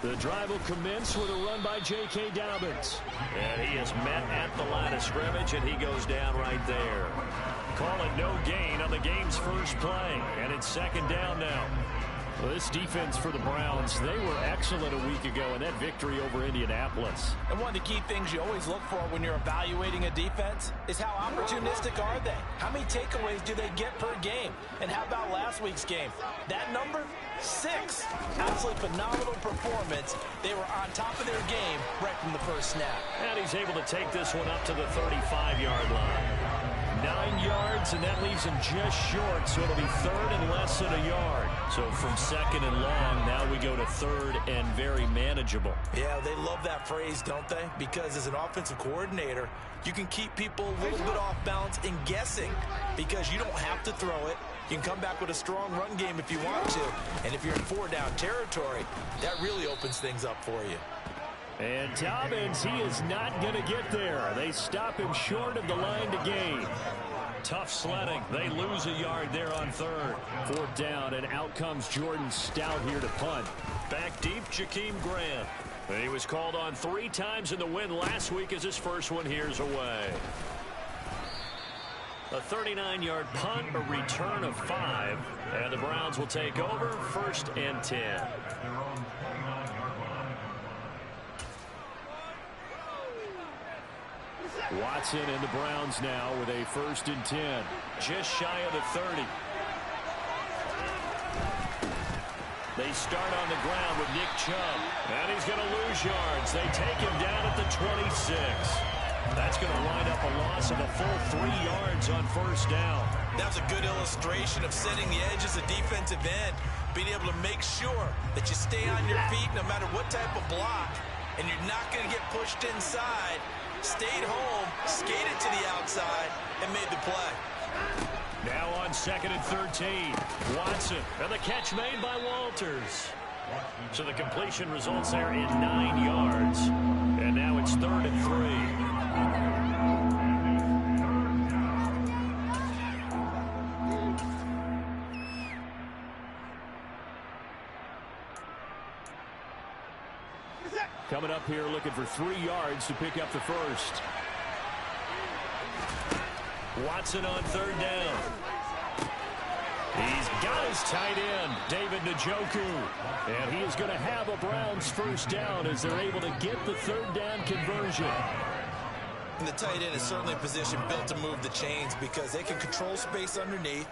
The drive will commence with a run by J.K. Dobbins. And he is met at the line of scrimmage, and he goes down right there. Call it no gain on the game's first play, and it's second down now. Well, this defense for the Browns, they were excellent a week ago in that victory over Indianapolis. And one of the key things you always look for when you're evaluating a defense is how opportunistic are they? How many takeaways do they get per game? And how about last week's game? That number? 6. Absolutely phenomenal performance. They were on top of their game right from the first snap. And he's able to take this one up to the 35-yard line. 9 yards, and that leaves him just short, so it'll be third and less than a yard. So from second and long, now we go to third and very manageable. Yeah, they love that phrase, don't they? Because as an offensive coordinator, you can keep people a little bit off balance and guessing because you don't have to throw it. You can come back with a strong run game if you want to. And if you're in 4-down territory, that really opens things up for you. And Dobbins, he is not going to get there. They stop him short of the line to gain. Tough sledding. They lose a yard there on third. 4th down, and out comes Jordan Stout here to punt. Back deep, Jakeem Grant. He was called on 3 times in the win last week as his first one here's away. A 39-yard punt, a return of 5. And the Browns will take over 1st and 10. Watson and the Browns now with a 1st and 10. Just shy of the 30. They start on the ground with Nick Chubb. And he's going to lose yards. They take him down at the 26. That's going to wind up a loss of a full 3 yards on 1st down. That was a good illustration of setting the edge as a defensive end. Being able to make sure that you stay on your feet no matter what type of block. And you're not going to get pushed inside. Stayed home, skated to the outside, and made the play. Now on 2nd and 13. Watson, and the catch made by Walters. So the completion results there in 9 yards. And now it's 3rd and 3. Coming up here looking for 3 yards to pick up the first. Watson on 3rd down. He's got his tight end, David Njoku. And he is going to have a Browns 1st down as they're able to get the 3rd down conversion. And the tight end is certainly a position built to move the chains because they can control space underneath.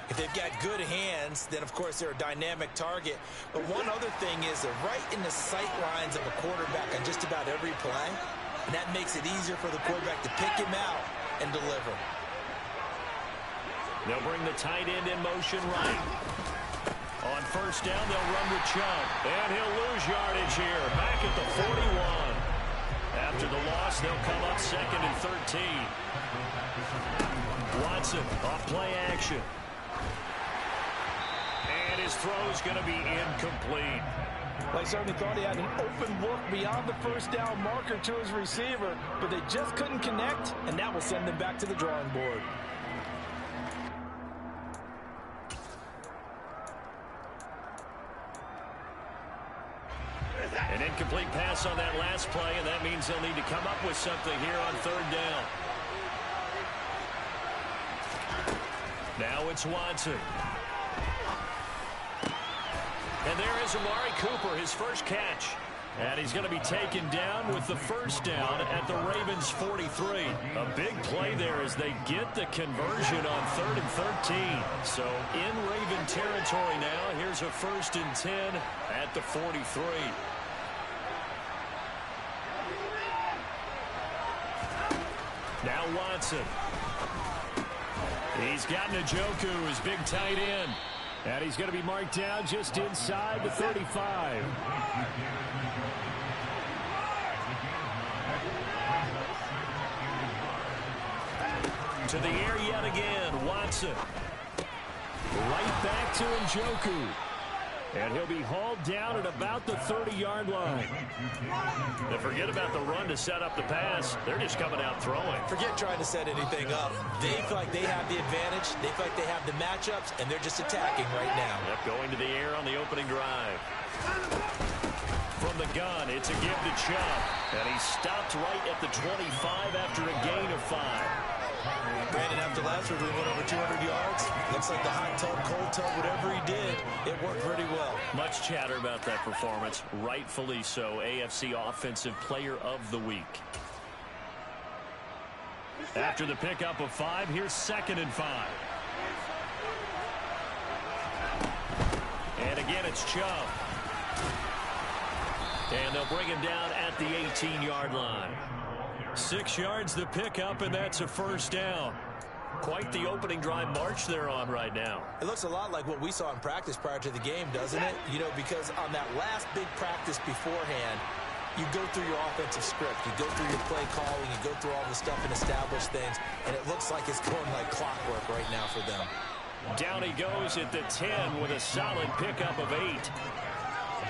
If they've got good hands, then, of course, they're a dynamic target. But one other thing is they're right in the sight lines of a quarterback on just about every play. And that makes it easier for the quarterback to pick him out and deliver. They'll bring the tight end in motion right. On 1st down, they'll run with Chubb. And he'll lose yardage here. Back at the 41. After the loss, they'll come up 2nd and 13. Watson off play action. And his throw's going to be incomplete. Well, he certainly thought he had an open look beyond the 1st down marker to his receiver, but they just couldn't connect, and that will send them back to the drawing board. An incomplete pass on that last play, and that means they'll need to come up with something here on 3rd down. Now it's Watson. And there is Amari Cooper, his first catch. And he's going to be taken down with the 1st down at the Ravens' 43. A big play there as they get the conversion on 3rd and 13. So in Raven territory now, here's a 1st and 10 at the 43. Now Watson. He's got Njoku, his big tight end. And he's going to be marked down just inside the 35. To the air yet again, Watson. Right back to Njoku. And he'll be hauled down at about the 30-yard line. Now forget about the run to set up the pass. They're just coming out throwing. Forget trying to set anything up. They feel like they have the advantage. They feel like they have the matchups, and they're just attacking right now. Yep, going to the air on the opening drive. From the gun, it's a give to Chubb. And he stopped right at the 25 after a gain of 5. Brandon, after last week, we went over 200 yards. Looks like the hot tub, cold tub, whatever he did, it worked pretty well. Much chatter about that performance. Rightfully so. AFC Offensive Player of the Week. After the pickup of 5, here's 2nd and 5. And again, it's Chubb. And they'll bring him down at the 18-yard line. 6 yards the pickup, and that's a first down. Quite the opening drive march they're on right now. It looks a lot like what we saw in practice prior to the game, doesn't it? You know, because on that last big practice beforehand, you go through your offensive script. You go through your play calling. You go through all the stuff and establish things. And it looks like it's going like clockwork right now for them. Down he goes at the 10 with a solid pickup of 8.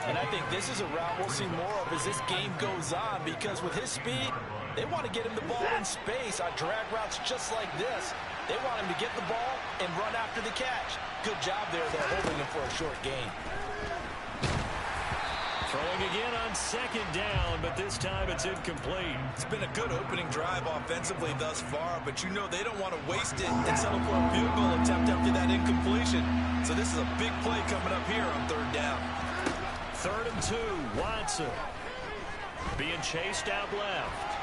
And I think this is a route we'll see more of as this game goes on, because with his speed, they want to get him the ball in space on drag routes just like this. They want him to get the ball and run after the catch. Good job there, though, holding him for a short gain. Throwing again on 2nd down, but this time it's incomplete. It's been a good opening drive offensively thus far, but you know they don't want to waste it and settle for a field goal attempt after that incompletion. So this is a big play coming up here on 3rd down. 3rd and 2, Watson being chased out left.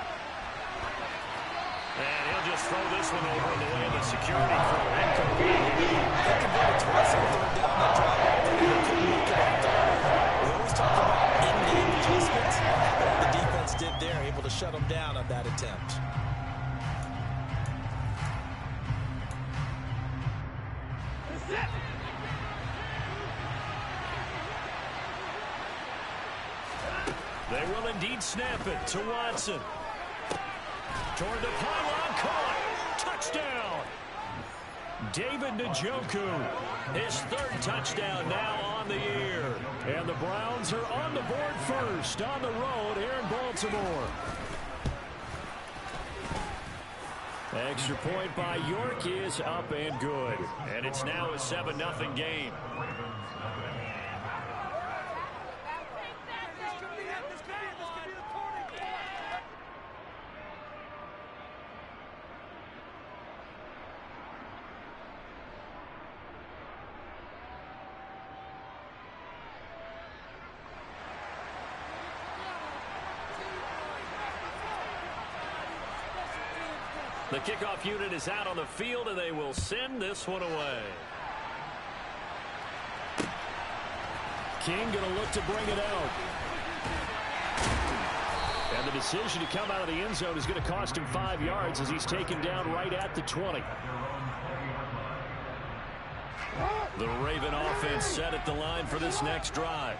And he'll just throw this one over in the way of the security crew. Incomplete. They converted twice on 3rd down. That drive already couldn't make it on 3rd. We always talk about in-game adjustments. What the defense did there, able to shut them down on that attempt. They will indeed snap it to Watson. Toward the pylon, caught. Touchdown. David Njoku, his 3rd touchdown now on the year. And the Browns are on the board first on the road here in Baltimore. Extra point by York is up and good. And it's now a 7-0 game. The kickoff unit is out on the field, and they will send this one away. King going to look to bring it out. And the decision to come out of the end zone is going to cost him 5 yards as he's taken down right at the 20. The Raven offense set at the line for this next drive.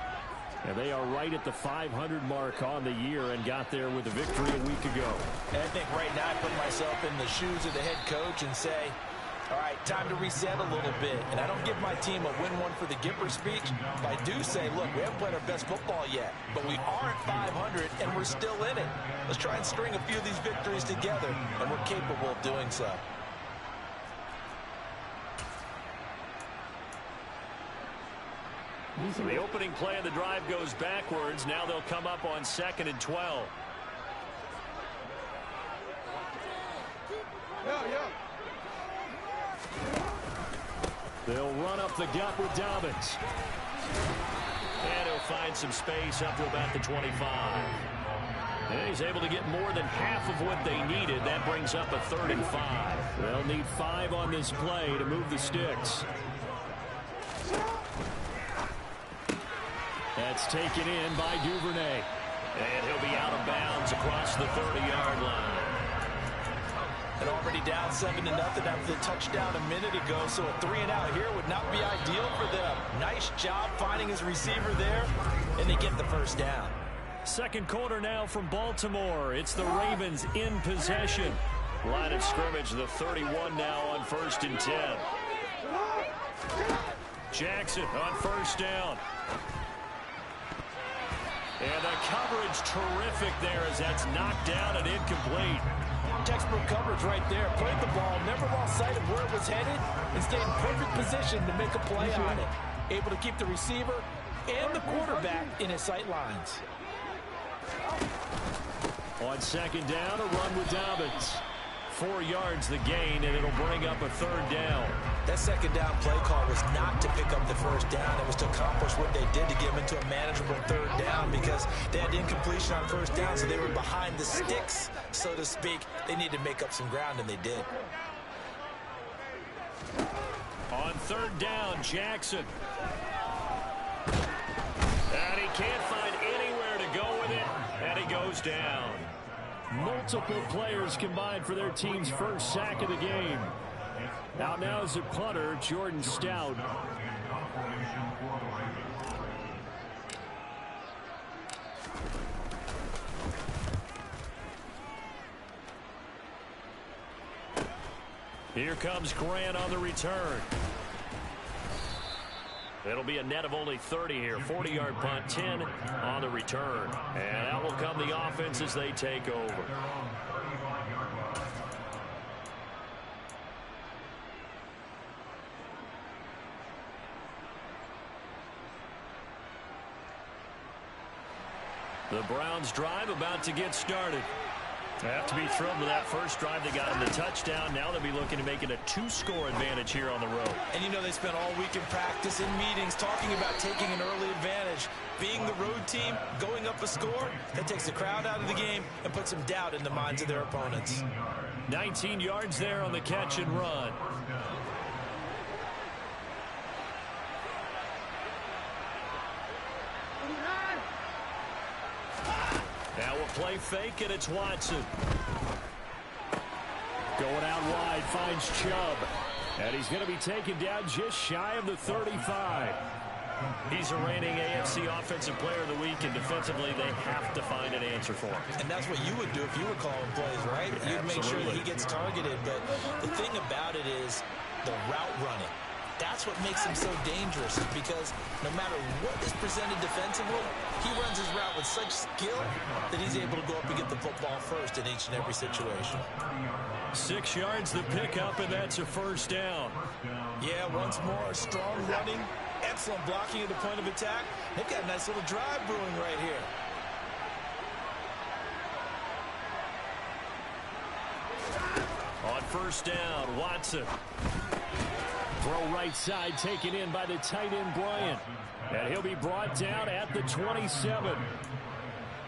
And they are right at the 500 mark on the year and got there with a victory a week ago. And I think right now I put myself in the shoes of the head coach and say, all right, time to reset a little bit. And I don't give my team a win one for the Gipper speech, but I do say, look, we haven't played our best football yet, but we are at 500 and we're still in it. Let's try and string a few of these victories together, and we're capable of doing so. So the opening play of the drive goes backwards. Now they'll come up on 2nd and 12. They'll run up the gut with Dobbins. And he'll find some space up to about the 25. And he's able to get more than half of what they needed. That brings up a 3rd and 5. They'll need 5 on this play to move the sticks. That's taken in by Duvernay. And he'll be out of bounds across the 30-yard line. And already down 7-0 after the touchdown a minute ago, so a 3-and-out here would not be ideal for them. Nice job finding his receiver there, and they get the first down. Second quarter now from Baltimore. It's the Ravens in possession. Line of scrimmage, the 31 now on 1st and 10. Jackson on 1st down. And the coverage terrific there as that's knocked down and incomplete. Textbook coverage right there. Played the ball, never lost sight of where it was headed, and stayed in perfect position to make a play on it. Able to keep the receiver and the quarterback in his sight lines. On second down, a run with Dobbins. 4 yards the gain, and it'll bring up a third down. That second down play call was not to pick up the first down. It was to accomplish what they did to get them into a manageable third down because they had incompletion on first down, so they were behind the sticks, so to speak. They needed to make up some ground, and they did. On third down, Jackson. And he can't find anywhere to go with it, and he goes down. Multiple players combined for their team's first sack of the game. Out now is the punter, Jordan Stout. Here comes Grant on the return. It'll be a net of only 30 here. 40-yard punt, 10 on the return. And out will come the offense as they take over. The Browns drive about to get started. They have to be thrilled with that first drive. They got him the touchdown. Now they'll be looking to make it a 2-score advantage here on the road. And you know they spent all week in practice, in meetings, talking about taking an early advantage. Being the road team, going up a score, that takes the crowd out of the game and puts some doubt in the minds of their opponents. 19 yards there on the catch and run. Now we'll play fake, and it's Watson. Going out wide, finds Chubb. And he's going to be taken down just shy of the 35. He's a reigning AFC Offensive Player of the Week, and defensively they have to find an answer for him. And that's what you would do if you were calling plays, right? You'd make sure that he gets targeted. But the thing about it is the route running. That's what makes him so dangerous, is because no matter what is presented defensively, he runs his route with such skill that he's able to go up and get the football first in each and every situation. 6 yards the pickup, and that's a first down. Yeah, once more, strong running, excellent blocking at the point of attack. They've got a nice little drive brewing right here. On first down, Watson. Throw right side, taken in by the tight end, Bryant. And he'll be brought down at the 27.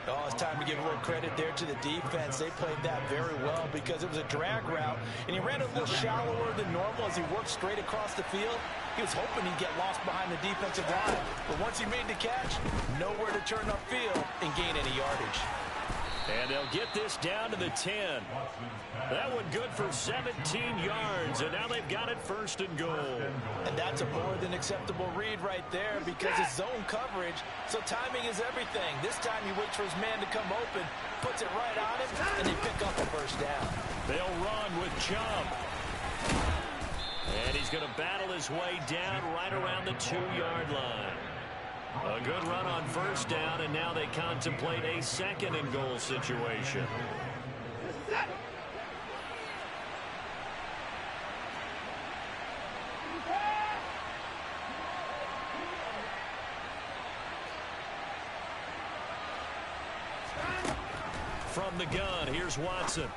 Oh, it's time to give a little credit there to the defense. They played that very well because it was a drag route, and he ran it a little shallower than normal as he worked straight across the field. He was hoping he'd get lost behind the defensive line, but once he made the catch, nowhere to turn upfield and gain any yardage. And they'll get this down to the 10. That one good for 17 yards, and now they've got it first and goal. And that's a more than acceptable read right there because it's zone coverage, so timing is everything. This time he waits for his man to come open, puts it right on him, and they pick up the first down. They'll run with Chubb. And he's going to battle his way down right around the 2-yard line. A good run on first down, and now they contemplate a second and goal situation. From the gun, here's Watson.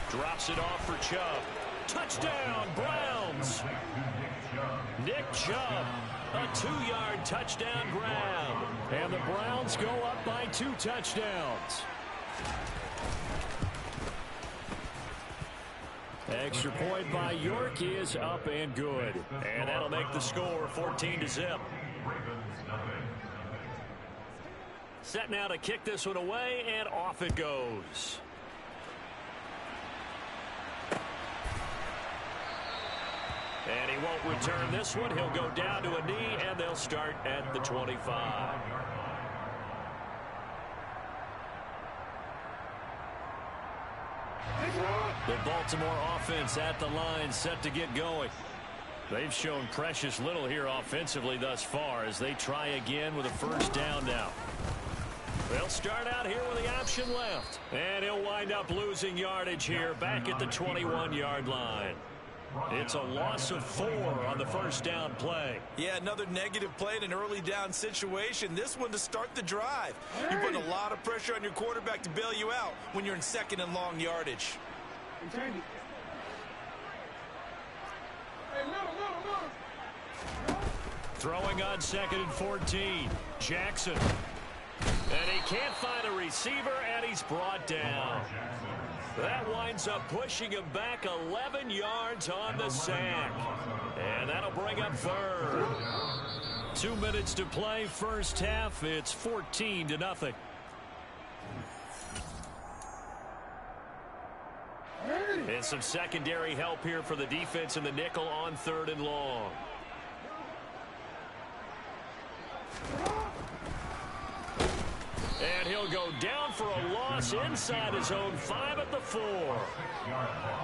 Drops it off for Chubb. Touchdown, Browns! Nick Chubb, a 2-yard touchdown grab. And the Browns go up by 2 touchdowns. Extra point by York is up and good. And that'll make the score 14-0. Set now to kick this one away, and off it goes. And he won't return this one. He'll go down to a knee, and they'll start at the 25. The Baltimore offense at the line, set to get going. They've shown precious little here offensively thus far as they try again with a first down now. They'll start out here with the option left. And he'll wind up losing yardage here back at the 21-yard line. It's a loss of 4 on the first down play. Yeah, another negative play in an early down situation. This one to start the drive. You're putting a lot of pressure on your quarterback to bail you out when you're in second and long yardage. Throwing on 2nd and 14. Jackson. And he can't find a receiver, and he's brought down. That winds up pushing him back 11 yards on the sack. And that'll bring up 3rd. 2 minutes to play, first half. It's 14-0. And some secondary help here for the defense in the nickel on 3rd and long. And he'll go down for a loss inside his own 5 at the 4.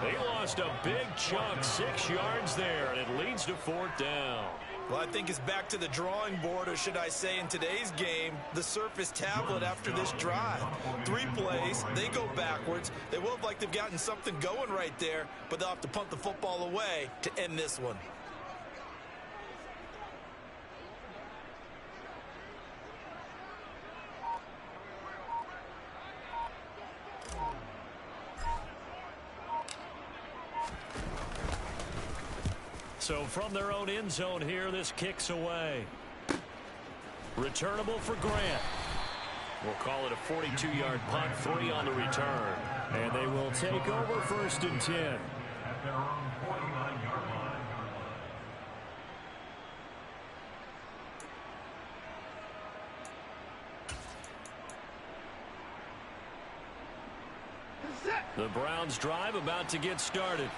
He lost a big chunk, 6 yards there, and it leads to 4th down. Well, I think it's back to the drawing board, or should I say in today's game, the Surface tablet after this drive. 3 plays, they go backwards. They will look like they've gotten something going right there, but they'll have to punt the football away to end this one. So from their own end zone here, this kicks away. Returnable for Grant. We'll call it a 42-yard punt, 3 on the return. And they will take over 1st and 10. The Browns drive about to get started.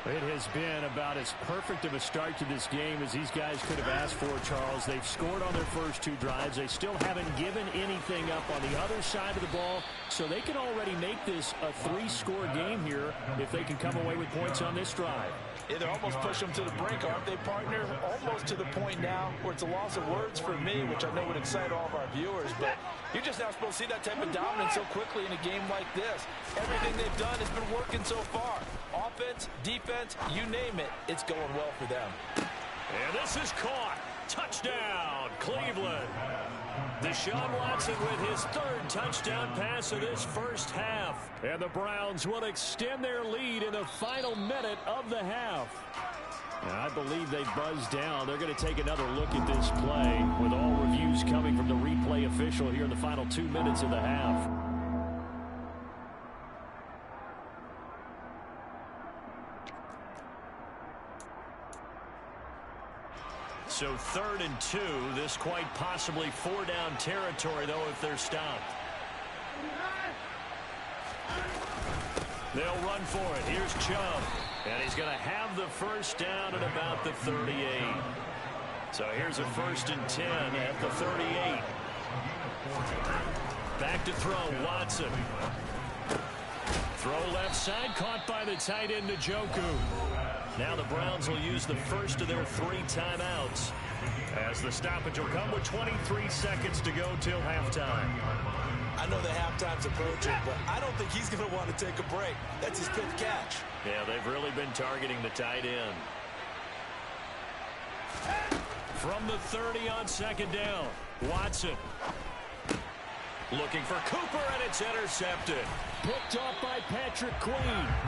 It has been about as perfect of a start to this game as these guys could have asked for, Charles. They've scored on their first 2 drives. They still haven't given anything up on the other side of the ball, so they can already make this a 3-score game here if they can come away with points on this drive. Yeah, they're almost pushing them to the brink, aren't they, partner? Almost to the point now where it's a loss of words for me, which I know would excite all of our viewers, but you're just not supposed to see that type of dominance so quickly in a game like this. Everything they've done has been working so far. Offense, defense, you name it, it's going well for them. And this is caught. Touchdown, Cleveland. Deshaun Watson with his 3rd touchdown pass of this first half. And the Browns will extend their lead in the final minute of the half. And I believe they buzzed down. They're going to take another look at this play with all reviews coming from the replay official here in the final 2 minutes of the half. So 3rd and 2, this quite possibly 4-down territory, though, if they're stopped. They'll run for it. Here's Chubb. And he's going to have the first down at about the 38. So here's a 1st and 10 at the 38. Back to throw, Watson. Throw left side, caught by the tight end, Njoku. Now the Browns will use the first of their 3 timeouts as the stoppage will come with 23 seconds to go till halftime. I know the halftime's approaching, but I don't think he's going to want to take a break. That's his 5th catch. Yeah, they've really been targeting the tight end. From the 30 on 2nd down, Watson. Looking for Cooper, and it's intercepted. Picked off by Patrick Queen.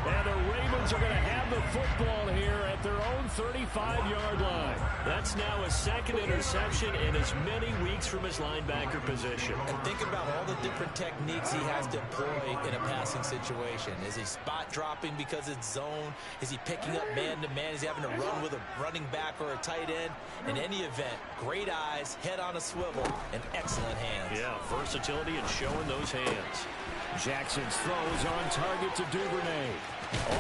And the Ravens are going to have the football here at their own 35-yard line. That's now a 2nd interception in as many weeks from his linebacker position. And think about all the different techniques he has to employ in a passing situation. Is he spot dropping because it's zone? Is he picking up man-to-man? Is he having to run with a running back or a tight end? In any event, great eyes, head on a swivel, and excellent hands. Yeah, versatility and showing those hands. Jackson's throws on target to Duvernay.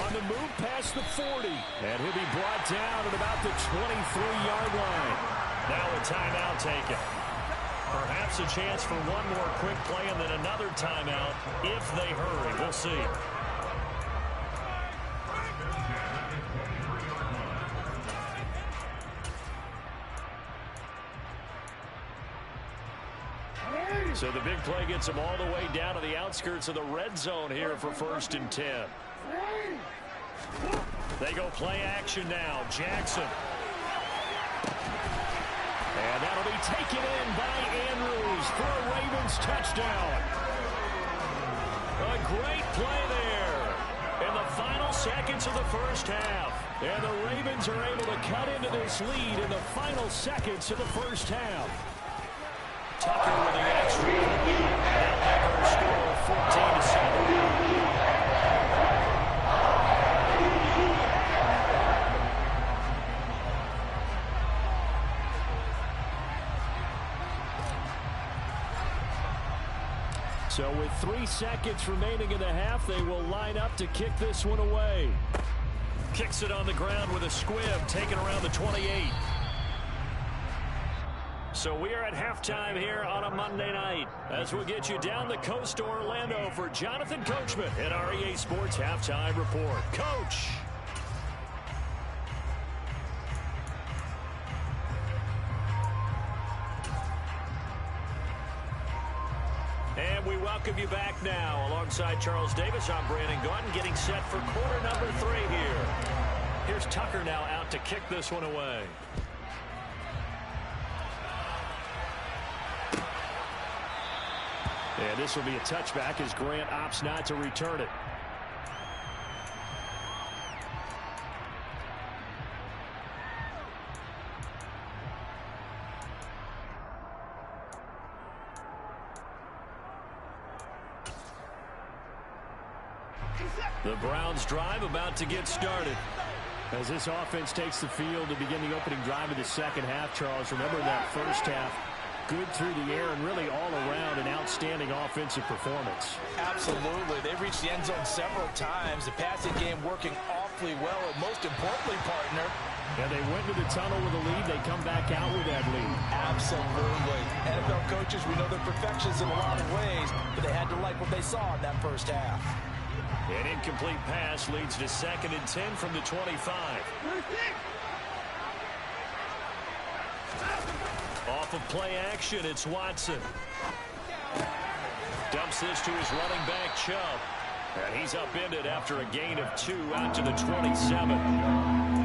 On the move past the 40. And he'll be brought down at about the 23-yard line. Now a timeout taken. Perhaps a chance for one more quick play and then another timeout if they hurry. We'll see. So the big play gets them all the way down to the outskirts of the red zone here for 1st and 10. They go play action now. Jackson. And that'll be taken in by Andrews for a Ravens touchdown. A great play there in the final seconds of the first half. And the Ravens are able to cut into this lead in the final seconds of the first half. Tucker with the extra. Packers score 14-7. So with 3 seconds remaining in the half, they will line up to kick this one away. Kicks it on the ground with a squib, taken around the 28. So we are at halftime here on a Monday night as we'll get you down the coast to Orlando for Jonathan Coachman at our EA Sports Halftime Report. Coach. And we welcome you back now. Alongside Charles Davis, I'm Brandon Gaudin, getting set for quarter number 3 here. Here's Tucker now out to kick this one away. And this will be a touchback as Grant opts not to return it. The Browns drive about to get started. As this offense takes the field to begin the opening drive of the second half, Charles, remember that first half, good through the air and really all around an outstanding offensive performance. Absolutely. They reached the end zone several times. The passing game working awfully well, and most importantly, partner. Yeah, they went to the tunnel with a lead. They come back out with that lead. Absolutely. NFL coaches, we know they're perfections in a lot of ways, but they had to like what they saw in that first half. An incomplete pass leads to 2nd and 10 from the 25. Off of play action, it's Watson. Dumps this to his running back, Chubb. And he's upended after a gain of 2 out to the 27.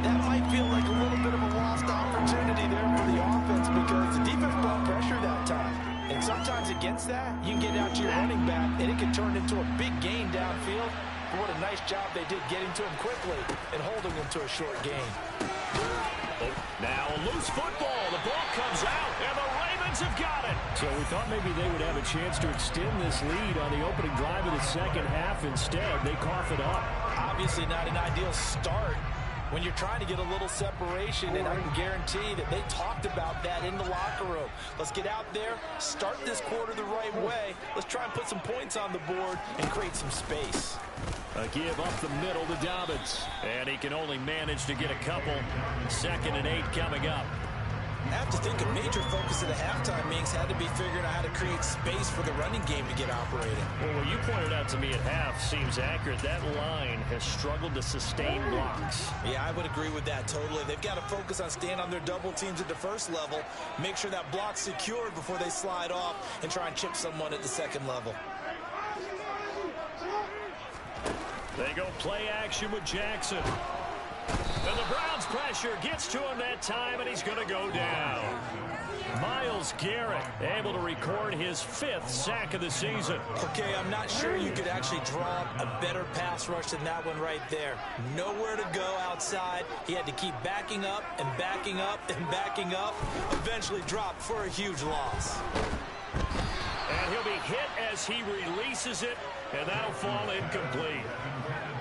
That might feel like a little bit of a lost opportunity there for the offense because the defense brought pressure that time. And sometimes against that, you can get out to your running back, and it can turn into a big gain downfield. But what a nice job they did getting to him quickly and holding him to a short gain. Oh, now a loose football. The ball comes out, and the Ravens have got it. So we thought maybe they would have a chance to extend this lead on the opening drive of the second half. Instead, they cough it up. Obviously not an ideal start when you're trying to get a little separation, and I can guarantee that they talked about that in the locker room. Let's get out there, start this quarter the right way. Let's try and put some points on the board and create some space. A give up the middle to Dobbins. And he can only manage to get a couple. 2nd and 8 coming up. I have to think a major focus of the halftime meetings had to be figuring out how to create space for the running game to get operating. Well, what you pointed out to me at half seems accurate. That line has struggled to sustain blocks. Yeah, I would agree with that totally. They've got to focus on staying on their double teams at the first level, make sure that block's secured before they slide off and try and chip someone at the second level. They go play action with Jackson. And the Browns pressure gets to him that time, and he's going to go down. Myles Garrett able to record his 5th sack of the season. Okay, I'm not sure you could actually draw a better pass rush than that one right there. Nowhere to go outside. He had to keep backing up and backing up and backing up. Eventually dropped for a huge loss. And he'll be hit as he releases it, and that'll fall incomplete.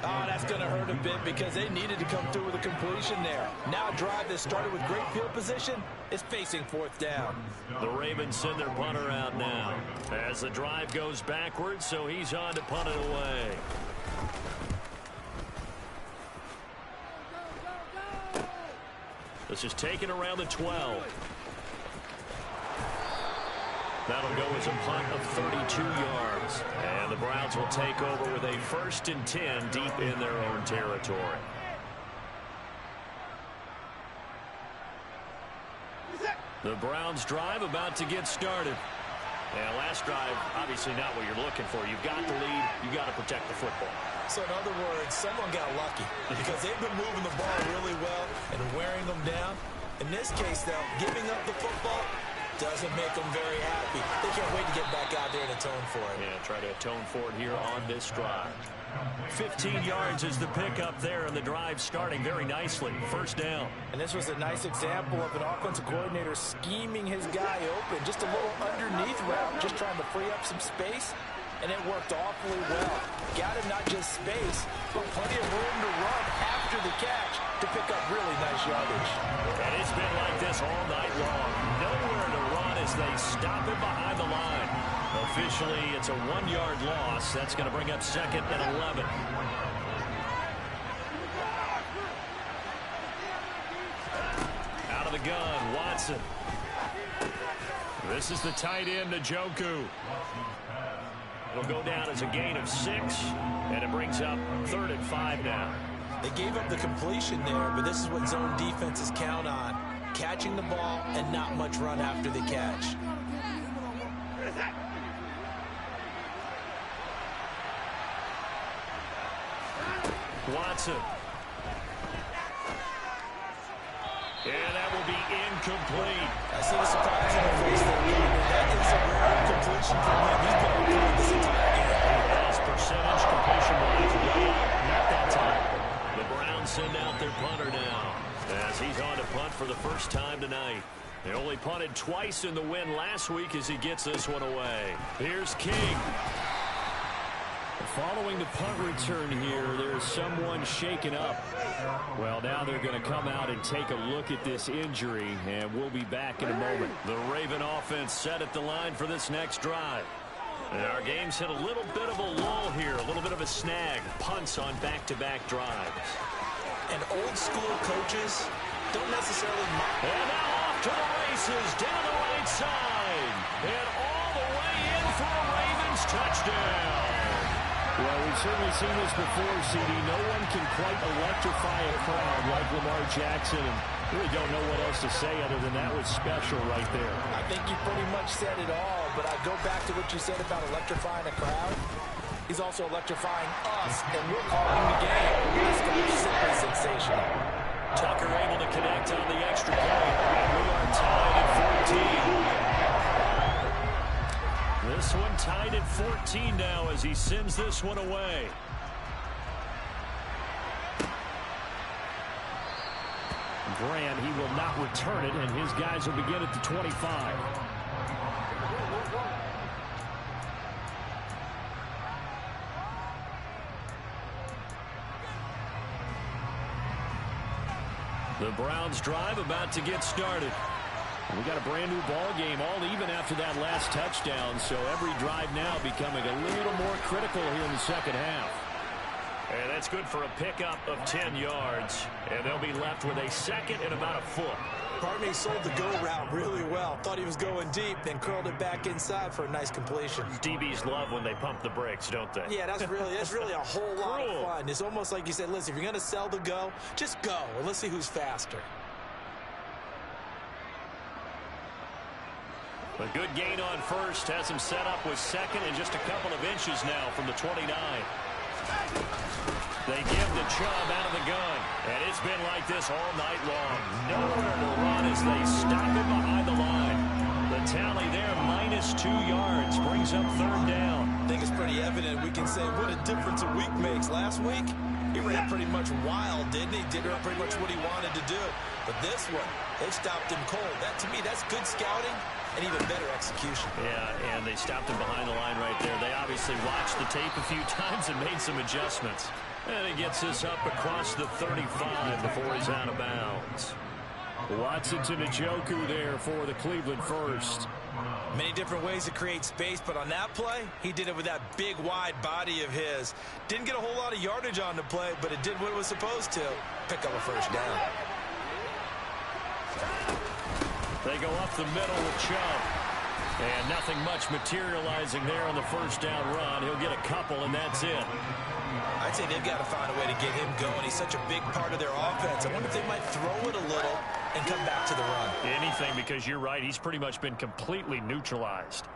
Oh, that's going to hurt a bit because they needed to come through with a completion there. Now a drive that started with great field position is facing 4th down. The Ravens send their punter out now as the drive goes backwards, so he's on to punt it away. This is taken around the 12. That'll go as a punt of 32 yards. And the Browns will take over with a 1st and 10 deep in their own territory. The Browns drive about to get started. Yeah, last drive, obviously not what you're looking for. You've got the lead. You've got to protect the football. So in other words, someone got lucky because they've been moving the ball really well and wearing them down. In this case, though, giving up the football doesn't make them very happy. They can't wait to get back out there and atone for it. Yeah, try to atone for it here on this drive. 15 yards is the pickup there, and the drive starting very nicely. First down. And this was a nice example of an offensive coordinator scheming his guy open. Just a little underneath route, just trying to free up some space, and it worked awfully well. Got him not just space, but plenty of room to run after the catch to pick up really nice yardage. And it's been like this all night long. Nowhere to run as they stop it behind the line. Officially, it's a 1-yard loss. That's going to bring up 2nd and 11. Out of the gun, Watson. This is the tight end, Njoku. It'll go down as a gain of 6, and it brings up 3rd and 5 now. They gave up the completion there, but this is what zone defenses count on. Catching the ball and not much run after the catch. Watson. And that will be incomplete. I see the surprise in the face there. That is a rare incompletion from him. He's been okay this entire game. His percentage completion wise way up. Not that time. The Browns send out their punter now as he's on to punt for the first time tonight. They only punted twice in the win last week as he gets this one away. Here's King. Following the punt return here, there's someone shaken up. Well, now they're going to come out and take a look at this injury, and we'll be back in a moment. The Raven offense set at the line for this next drive. And our game's hit a little bit of a lull here, a little bit of a snag. Punts on back-to-back drives. And old-school coaches don't necessarily... And now off to the races, down the right side. And all the way in for a Ravens touchdown. Well, we've certainly seen this before, CD. No one can quite electrify a crowd like Lamar Jackson, and really don't know what else to say other than that was special right there. I think you pretty much said it all, but I go back to what you said about electrifying a crowd. He's also electrifying us, and we're calling the game. This guy is simply sensational. Tucker able to connect on the extra point. We are tied at 14. This one tied at 14 now as he sends this one away. Grant, he will not return it, and his guys will begin at the 25. The Browns drive about to get started. We got a brand new ball game, all even after that last touchdown, so every drive now becoming a little more critical here in the second half. And that's good for a pickup of 10 yards, and they'll be left with a 2nd and about a foot. Pardon me, sold the go route really well. Thought he was going deep, then curled it back inside for a nice completion. DBs love when they pump the brakes, don't they? Yeah, that's really a whole lot of fun. It's almost like you said, listen, if you're going to sell the go, just go, and let's see who's faster. A good gain on first has him set up with 2nd and just a couple of inches now from the 29. They give the Chubb out of the gun, and it's been like this all night long. Nowhere to run as they stop it behind the line. The tally there, -2 yards, brings up 3rd down. I think it's pretty evident. We can say what a difference a week makes. Last week, he ran pretty much wild, didn't he? Did pretty much what he wanted to do. But this one, they stopped him cold. That, to me, that's good scouting and even better execution. Yeah, and they stopped him behind the line right there. They obviously watched the tape a few times and made some adjustments. And he gets this up across the 35 before he's out of bounds. Watson to Njoku there for the Cleveland first. Many different ways to create space, but on that play, he did it with that big, wide body of his. Didn't get a whole lot of yardage on the play, but it did what it was supposed to. Pick up a first down. They go up the middle with Chubb. And nothing much materializing there on the first down run. He'll get a couple, and that's it. I'd say they've got to find a way to get him going. He's such a big part of their offense. I wonder if they might throw it a little and come back to the run. Anything, because you're right. He's pretty much been completely neutralized.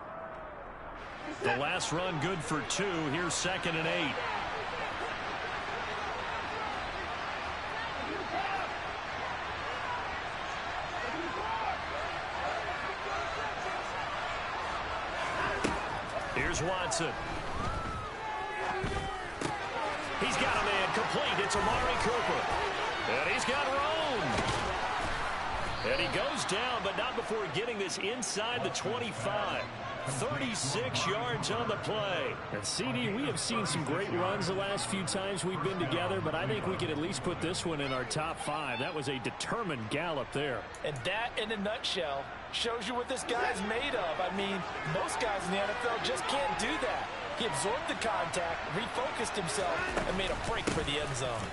The last run good for 2. Here's 2nd and 8. Here's Watson. He's got a man complete. It's Amari Cooper. And he's got room. And he goes down, but not before getting this inside the 25. 36 yards on the play. And CD, we have seen some great runs the last few times we've been together, but I think we can at least put this one in our top 5. That was a determined gallop there. And that, in a nutshell, shows you what this guy's made of. I mean, most guys in the NFL just can't do that. He absorbed the contact, refocused himself, and made a break for the end zone.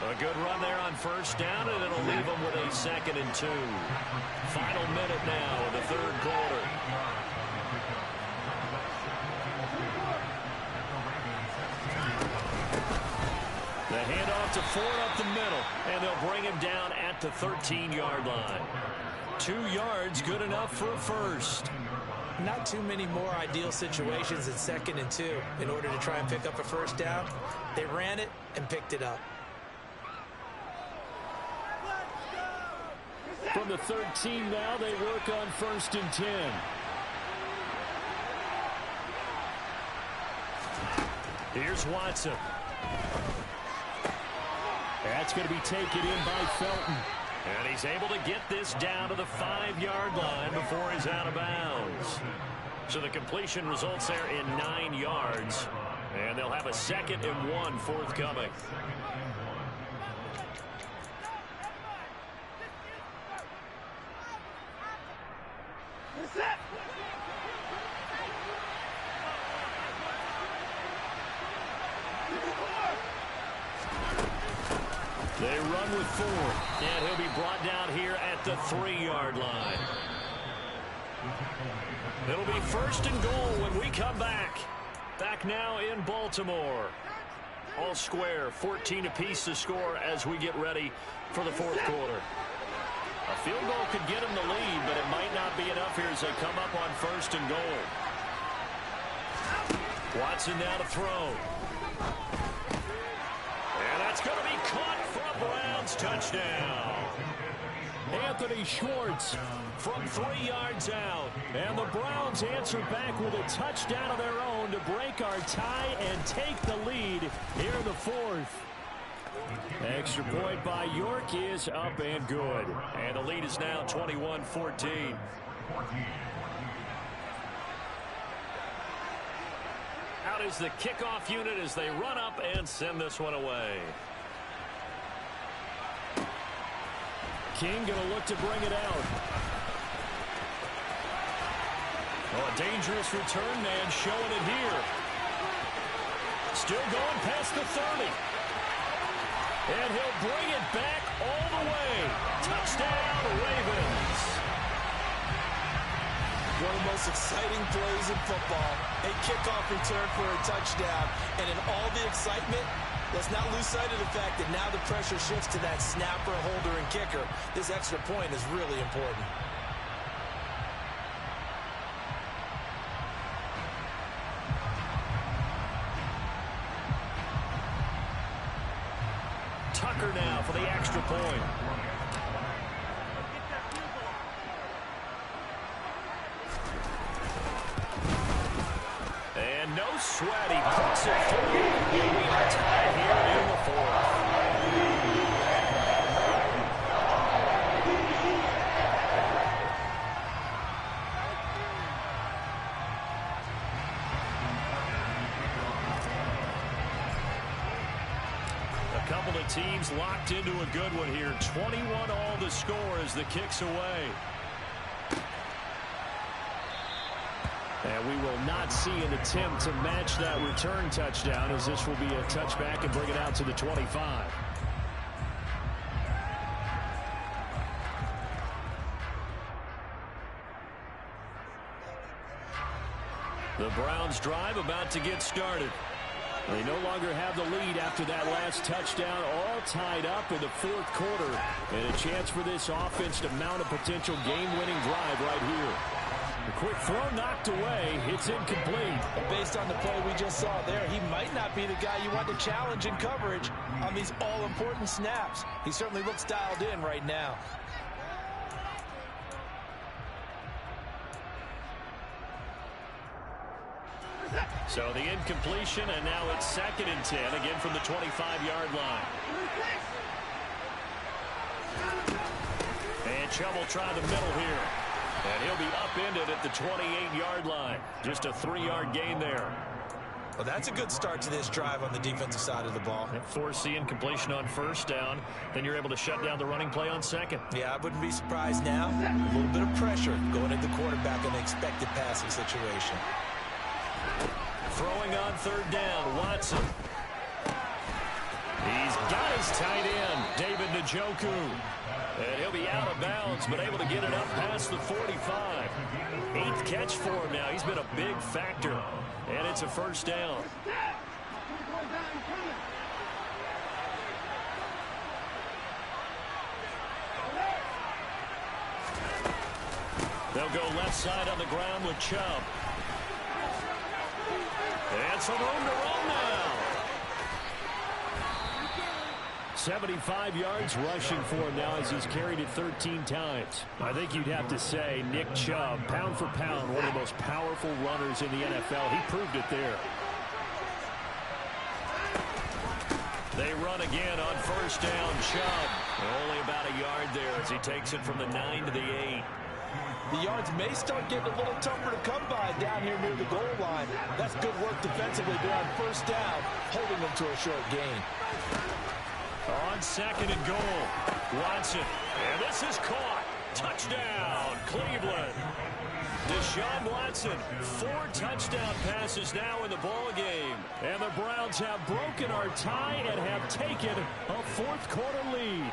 A good run there on 1st down, and it'll leave them with a 2nd and 2. Final minute now in the 3rd quarter. The handoff to Ford up the middle, and they'll bring him down at the 13-yard line. 2 yards, good enough for a first. Not too many more ideal situations in 2nd and 2 in order to try and pick up a 1st down. They ran it and picked it up. From the 13 now, they work on 1st and 10. Here's Watson. That's going to be taken in by Felton. And he's able to get this down to the 5-yard line before he's out of bounds. So the completion results there in 9 yards. And they'll have a 2nd and 1 forthcoming. They run with Ford, and he'll be brought down here at the 3-yard line. It'll be 1st and goal when we come back. Back now in Baltimore. All square, 14 apiece to score as we get ready for the 4th quarter. A field goal could get them the lead, but it might not be enough here as they come up on 1st and goal. Watson now to throw. And that's going to be caught for a Browns touchdown. Anthony Schwartz From 3 yards out. and the Browns answer back with a touchdown of their own to break our tie and take the lead here in the 4th. Extra point by York is up and good. And the lead is now 21-14. Out is the kickoff unit as they run up and send this one away. King going to look to bring it out. Oh, a dangerous return man showing it here. Still going past the 30. And he'll bring it back all the way. Touchdown, Ravens. One of the most exciting plays in football. A kickoff return for a touchdown. And in all the excitement, let's not lose sight of the fact that now the pressure shifts to that snapper, holder, and kicker. This extra point is really important. Tucker now for the extra point. And no sweat, he puts it through. We are tied here in the 4th. A couple of teams locked into a good one here. 21 all to score as the kick's away. And we will not see an attempt to match that return touchdown, as this will be a touchback and bring it out to the 25. The Browns drive about to get started. They no longer have the lead after that last touchdown, all tied up in the 4th quarter. And a chance for this offense to mount a potential game-winning drive right here. The quick throw knocked away. It's incomplete. But based on the play we just saw there, he might not be the guy you want to challenge in coverage on these all-important snaps. He certainly looks dialed in right now. So the incompletion, and now it's 2nd and 10, again from the 25-yard line. And Chubb will try the middle here. And he'll be upended at the 28-yard line. Just a 3-yard gain there. Well, that's a good start to this drive on the defensive side of the ball. Force the incompletion on 1st down. Then you're able to shut down the running play on 2nd. Yeah, I wouldn't be surprised now. A little bit of pressure going at the quarterback in the expected passing situation. Throwing on 3rd down, Watson. He's got his tight end, David Njoku. And he'll be out of bounds, but able to get it up past the 45. 8th catch for him now. He's been a big factor. And it's a 1st down. They'll go left side on the ground with Chubb. And some room to run now. 75 yards rushing for him now as he's carried it 13 times. I think you'd have to say Nick Chubb, pound for pound, one of the most powerful runners in the NFL. He proved it there. They run again on 1st down. Chubb only about a yard there as he takes it from the 9 to the 8. The yards may start getting a little tougher to come by down here near the goal line. That's good work defensively there on 1st down, holding them to a short gain. On 2nd and goal, Watson. And this is caught. Touchdown, Cleveland. Deshaun Watson, 4 touchdown passes now in the ball game. And the Browns have broken our tie and have taken a 4th quarter lead.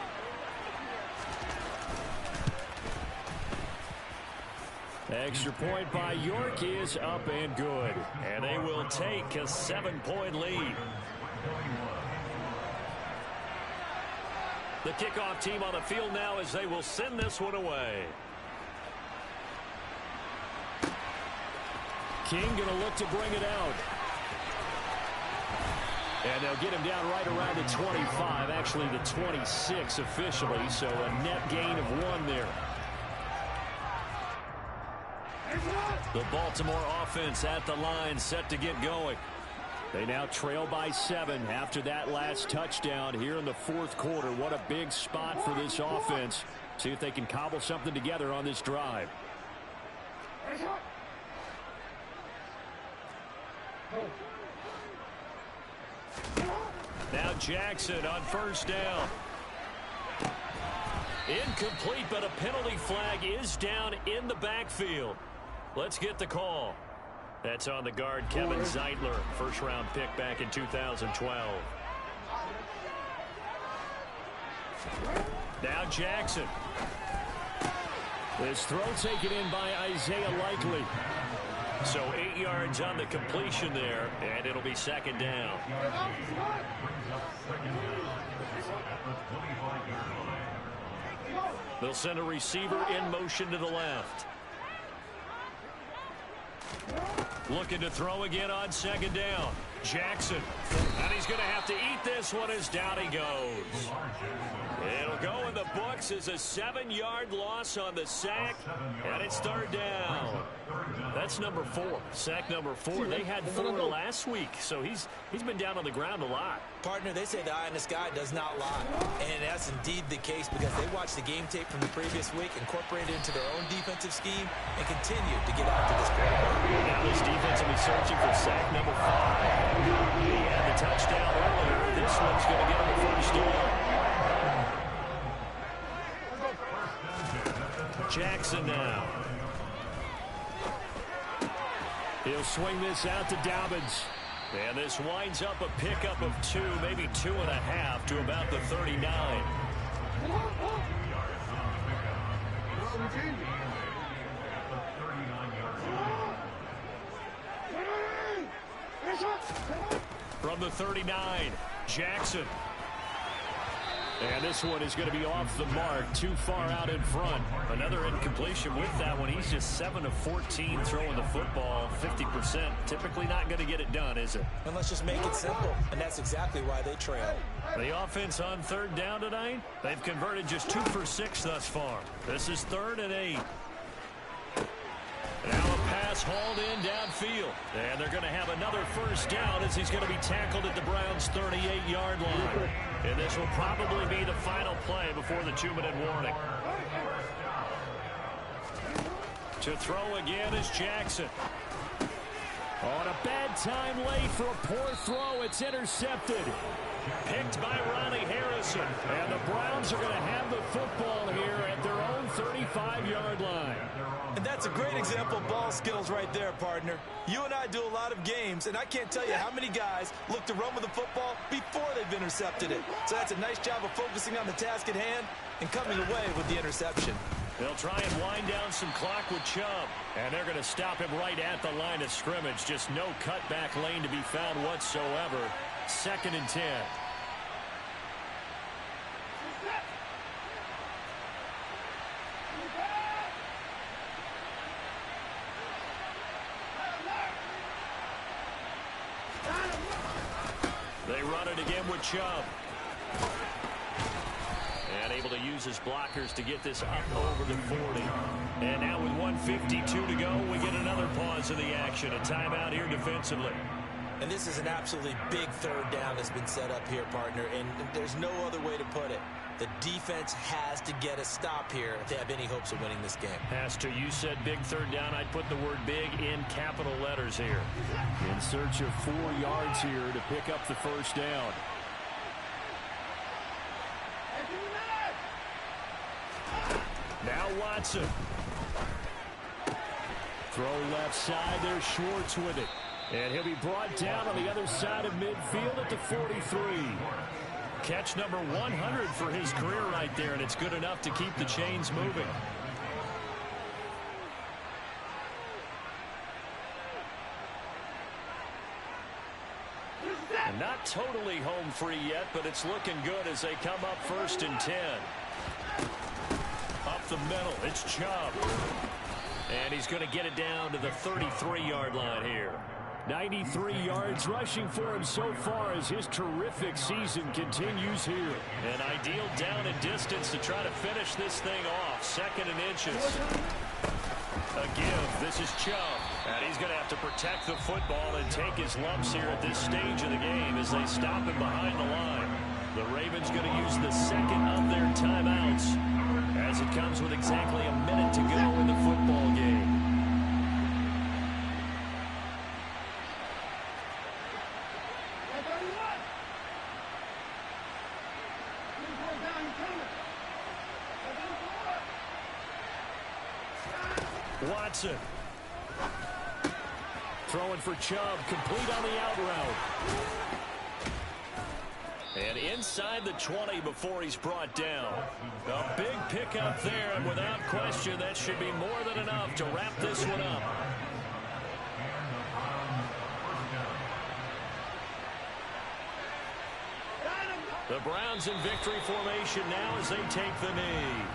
Extra point by York is up and good. And they will take a 7-point lead. The kickoff team on the field now as they will send this one away. King going to look to bring it out. And they'll get him down right around the 25, actually the 26 officially, so a net gain of 1 there. The Baltimore offense at the line, set to get going. They now trail by 7 after that last touchdown here in the 4th quarter. What a big spot for this offense. See if they can cobble something together on this drive. Now Jackson on 1st down. Incomplete, but a penalty flag is down in the backfield. Let's get the call. That's on the guard, Kevin Zeitler, 1st-round pick back in 2012. Now Jackson. This throw taken in by Isaiah Likely. So 8 yards on the completion there, and it'll be 2nd down. They'll send a receiver in motion to the left. Looking to throw again on 2nd down. Jackson. And he's going to have to eat this one as down he goes. It'll go in the books as a 7-yard loss on the sack. And it's 3rd down. That's number 4. Sack number 4. They had 4 last week, so he's been down on the ground a lot. Partner, they say the eye in the sky does not lie. And that's indeed the case because they watched the game tape from the previous week, incorporated it into their own defensive scheme, and continued to get after this play. Now this defense will be searching for sack number 5. He had the touchdown earlier. This one's going to get him a 1st down. Jackson now. He'll swing this out to Dobbins. And this winds up a pickup of 2, maybe 2.5 to about the 39. From the 39, Jackson. And this one is going to be off the mark, too far out in front. Another incompletion with that one. He's just 7 of 14 throwing the football, 50%. Typically not going to get it done, is it? And let's just make it simple, and that's exactly why they trail. The offense on third down tonight, they've converted just 2 for 6 thus far. This is 3rd and 8. Now a pass hauled in downfield. And they're going to have another first down as he's going to be tackled at the Browns' 38-yard line. And this will probably be the final play before the 2-minute warning. To throw again is Jackson. On a bad time late for a poor throw. It's intercepted. Picked by Ronnie Harrison. And the Browns are going to have the football here at their own 35-yard line. And that's a great example of ball skills right there, partner. You and I do a lot of games, and I can't tell you how many guys look to run with the football before they've intercepted it. So that's a nice job of focusing on the task at hand and coming away with the interception. They'll try and wind down some clock with Chubb. And they're going to stop him right at the line of scrimmage. Just no cutback lane to be found whatsoever. 2nd and 10. They run it again with Chubb. And able to use his blockers to get this up over the 40. And now with 1:52 to go, we get another pause in the action. A timeout here defensively. And this is an absolutely big 3rd down that's been set up here, partner. And there's no other way to put it. The defense has to get a stop here if they have any hopes of winning this game. Has to. You said big 3rd down. I'd put the word big in capital letters here. In search of 4 yards here to pick up the first down. Now Watson. Throw left side. There's Schwartz with it. And he'll be brought down on the other side of midfield at the 43. Catch number 100 for his career right there, and it's good enough to keep the chains moving. Not totally home free yet, but it's looking good as they come up 1st and 10. Up the middle, it's Chubb. And he's going to get it down to the 33-yard line here. 93 yards rushing for him so far as his terrific season continues here. An ideal down and distance to try to finish this thing off. 2nd and inches. A give. This is Chubb. And he's going to have to protect the football and take his lumps here at this stage of the game as they stop him behind the line. The Ravens going to use the 2nd of their timeouts as it comes with exactly a minute to go in the football game. Watson. Throwing for Chubb, complete on the out route. And inside the 20 before he's brought down. A big pickup there, and without question, that should be more than enough to wrap this one up. The Browns in victory formation now as they take the knee.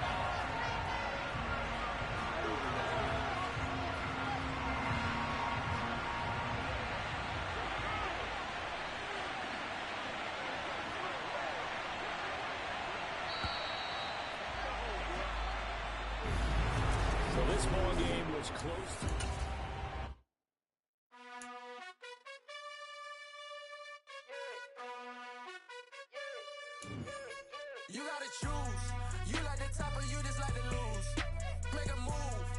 So this ball game was close. You gotta choose. You like the top or you just like to lose. Make a move.